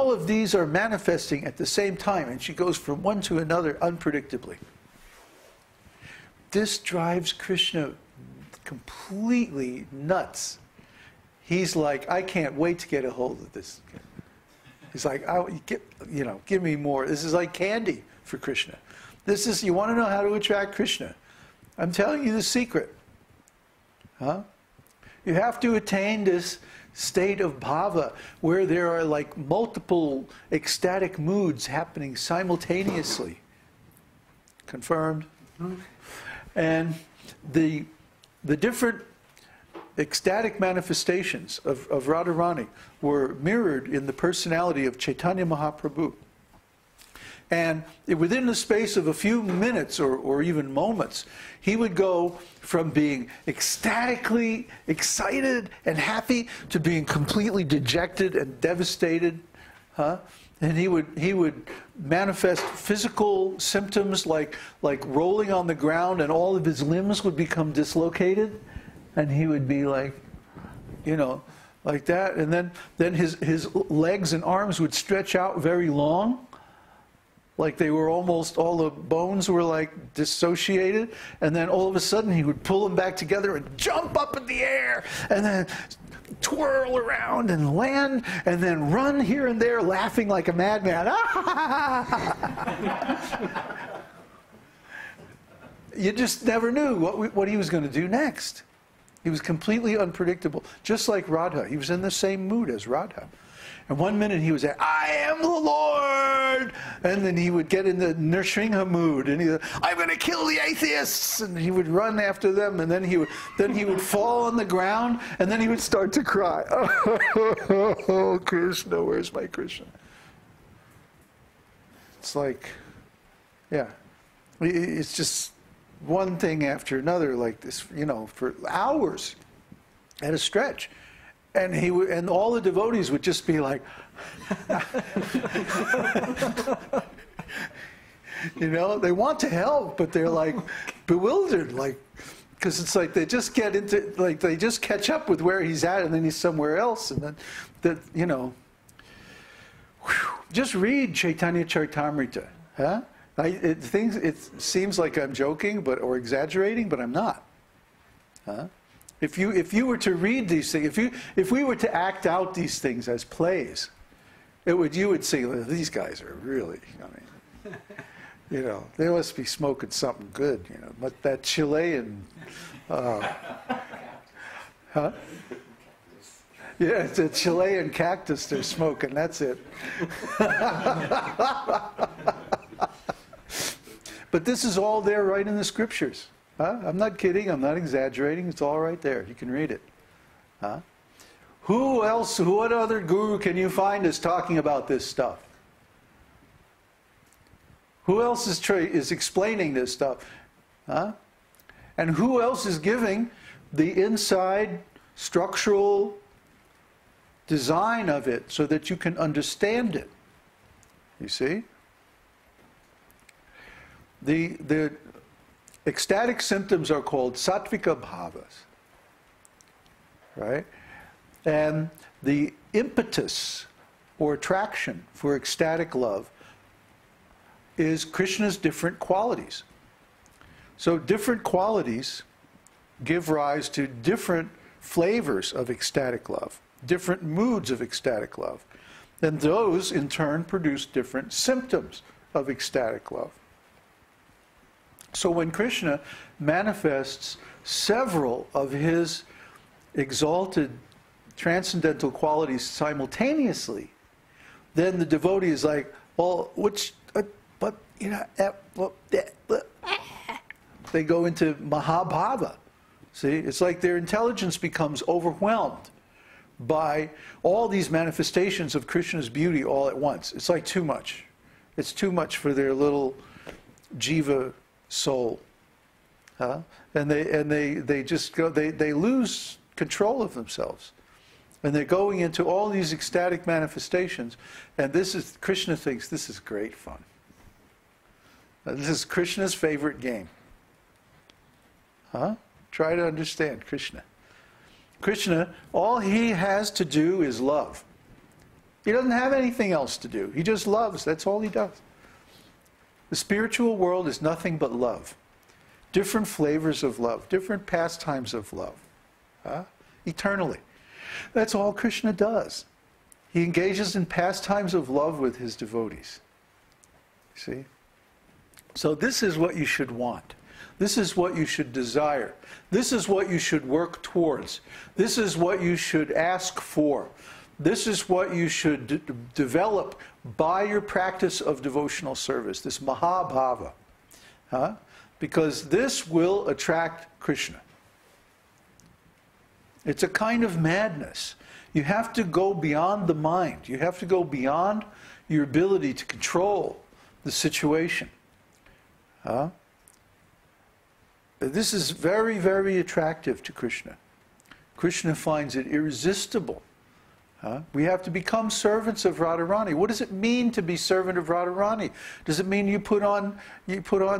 all of these are manifesting at the same time, and she goes from one to another unpredictably. This drives Krishna completely nuts. He's like, I can't wait to get a hold of this. He's like, give me more. This is like candy for Krishna. This is, you want to know how to attract Krishna? I'm telling you the secret. Huh? You have to attain this state of bhava where there are like multiple ecstatic moods happening simultaneously. Confirmed? And the different ecstatic manifestations of Radharani were mirrored in the personality of Chaitanya Mahaprabhu. And within the space of a few minutes or even moments, he would go from being ecstatically excited and happy to being completely dejected and devastated. Huh? And he would manifest physical symptoms like rolling on the ground, and all of his limbs would become dislocated. And he would be like, like that. And then his legs and arms would stretch out very long. Like they were almost, all the bones were like dissociated. And then all of a sudden he would pull them back together and jump up in the air. And then twirl around and land. And then run here and there laughing like a madman. You just never knew what he was going to do next. He was completely unpredictable. Just like Radha. He was in the same mood as Radha. And one minute he would say, I am the Lord! And then he would get in the Nrsimha mood, and he would, I'm going to kill the atheists! And he would run after them, and then he would fall on the ground, and then he would start to cry. Oh, Krishna, where's my Krishna? It's like, yeah. It's just one thing after another like this, for hours at a stretch. And all the devotees would just be like, they want to help, but they're like bewildered, because it's like they just get into, they just catch up with where he's at, and then he's somewhere else, and then just read Caitanya-caritāmṛta, huh? It seems like I'm joking, or exaggerating, but I'm not, huh? If you were to read these things, if we were to act out these things as plays, you would see, well, these guys are really, they must be smoking something good, but that Chilean, huh? Yeah, it's a Chilean cactus they're smoking, that's it. But this is all there right in the scriptures. Huh? I'm not kidding, I'm not exaggerating, it's all right there. You can read it. Huh? Who else, what other guru can you find is talking about this stuff? Who else is explaining this stuff? Huh? And who else is giving the inside structural design of it so that you can understand it? You see? The ecstatic symptoms are called sattvika bhavas, right? And the impetus or attraction for ecstatic love is Krishna's different qualities. So different qualities give rise to different flavors of ecstatic love, different moods of ecstatic love. And those, in turn, produce different symptoms of ecstatic love. So when Krishna manifests several of his exalted transcendental qualities simultaneously, then the devotee is like, well, they go into mahabhava. See, it's like their intelligence becomes overwhelmed by all these manifestations of Krishna's beauty all at once. It's like too much. It's too much for their little jiva soul. Huh? And they just go, they lose control of themselves. And they're going into all these ecstatic manifestations. And Krishna thinks this is great fun. This is Krishna's favorite game. Huh? Try to understand Krishna. Krishna, all he has to do is love. He doesn't have anything else to do. He just loves. That's all he does. The spiritual world is nothing but love. Different flavors of love, different pastimes of love. Eternally. That's all Krishna does. He engages in pastimes of love with his devotees. See? So this is what you should want. This is what you should desire. This is what you should work towards. This is what you should ask for. This is what you should develop by your practice of devotional service, this Mahabhava. Because this will attract Krishna. It's a kind of madness. You have to go beyond the mind. You have to go beyond your ability to control the situation. This is very, very attractive to Krishna. Krishna finds it irresistible. We have to become servants of Radharani. What does it mean to be servant of Radharani? Does it mean you put on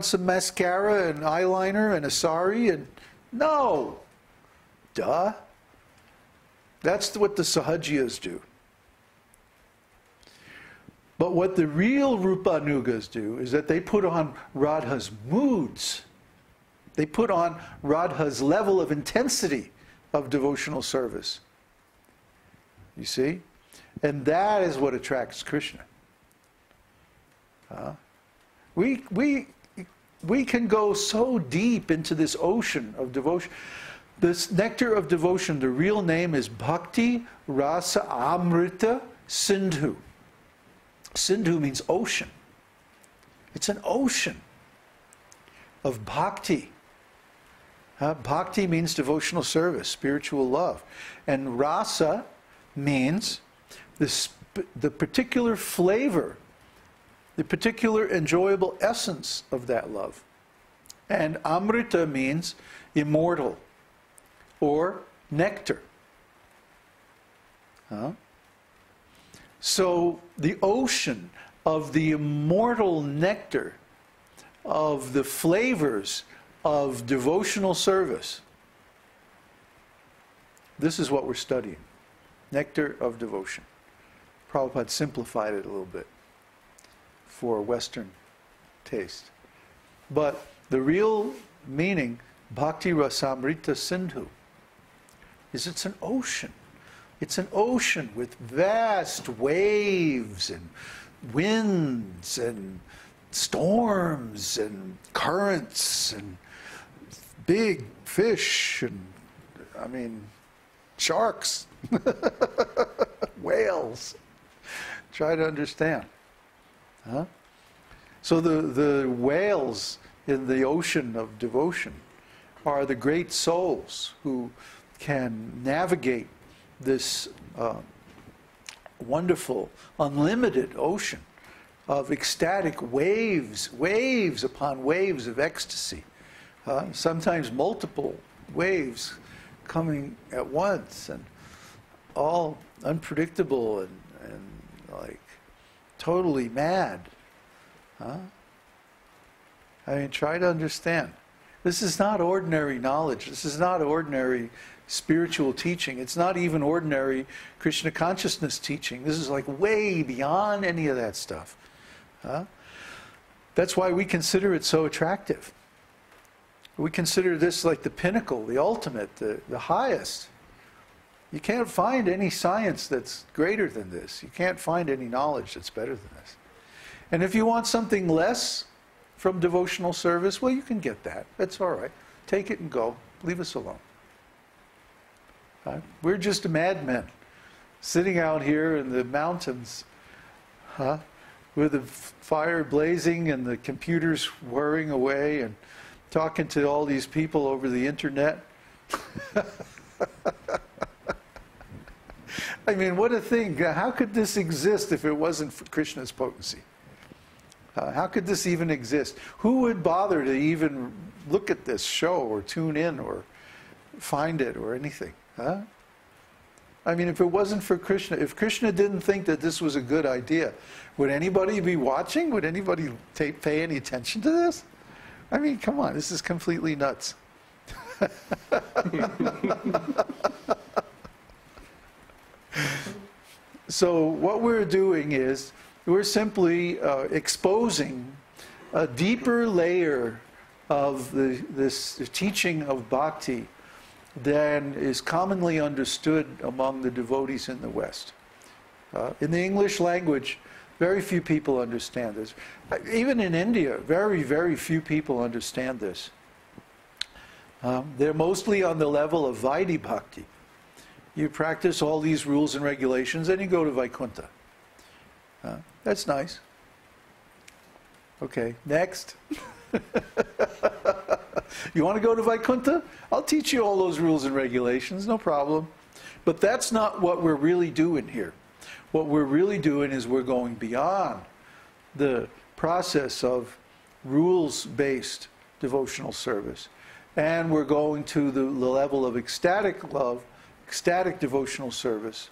some mascara and eyeliner and a sari? And no, duh. That's what the Sahajiyas do. But what the real Rupanugas do is that they put on Radha's moods. They put on Radha's level of intensity of devotional service. You see? And that is what attracts Krishna. We can go so deep into this ocean of devotion. This nectar of devotion, the real name is Bhakti Rasa Amrita Sindhu. Sindhu means ocean. It's an ocean of bhakti. Bhakti means devotional service, spiritual love. And rasa means the particular flavor, the particular enjoyable essence of that love. And amrita means immortal or nectar. So the ocean of the immortal nectar of the flavors of devotional service, this is what we're studying. Nectar of devotion. Prabhupada simplified it a little bit for Western taste. But the real meaning, Bhakti Rasamrita Sindhu, is it's an ocean. It's an ocean with vast waves and winds and storms and currents and big fish and, sharks, whales. Try to understand. So the whales in the ocean of devotion are the great souls who can navigate this wonderful, unlimited ocean of ecstatic waves, waves upon waves of ecstasy. Sometimes multiple waves coming at once, and all unpredictable and like totally mad. Try to understand. This is not ordinary knowledge. This is not ordinary spiritual teaching. It's not even ordinary Krishna consciousness teaching. This is like way beyond any of that stuff. That's why we consider it so attractive. We consider this like the pinnacle, the ultimate, the highest. You can't find any science that's greater than this. You can't find any knowledge that's better than this. And if you want something less from devotional service, well, you can get that. That's all right. Take it and go. Leave us alone. We're just madmen sitting out here in the mountains with the fire blazing and the computers whirring away and talking to all these people over the internet. What a thing. How could this exist if it wasn't for Krishna's potency? How could this even exist? Who would bother to even look at this show or tune in or find it or anything? If it wasn't for Krishna, if Krishna didn't think that this was a good idea, would anybody be watching? Would anybody pay any attention to this? Come on, this is completely nuts. So what we're doing is we're simply exposing a deeper layer of this teaching of bhakti than is commonly understood among the devotees in the West. In the English language, very few people understand this. Even in India, very, very few people understand this. They're mostly on the level of Vaidhi Bhakti. You practice all these rules and regulations, and you go to Vaikuntha. That's nice. Okay, next. You want to go to Vaikuntha? I'll teach you all those rules and regulations, no problem. But that's not what we're really doing here. What we're really doing is we're going beyond the process of rules-based devotional service. And we're going to the level of ecstatic love, ecstatic devotional service,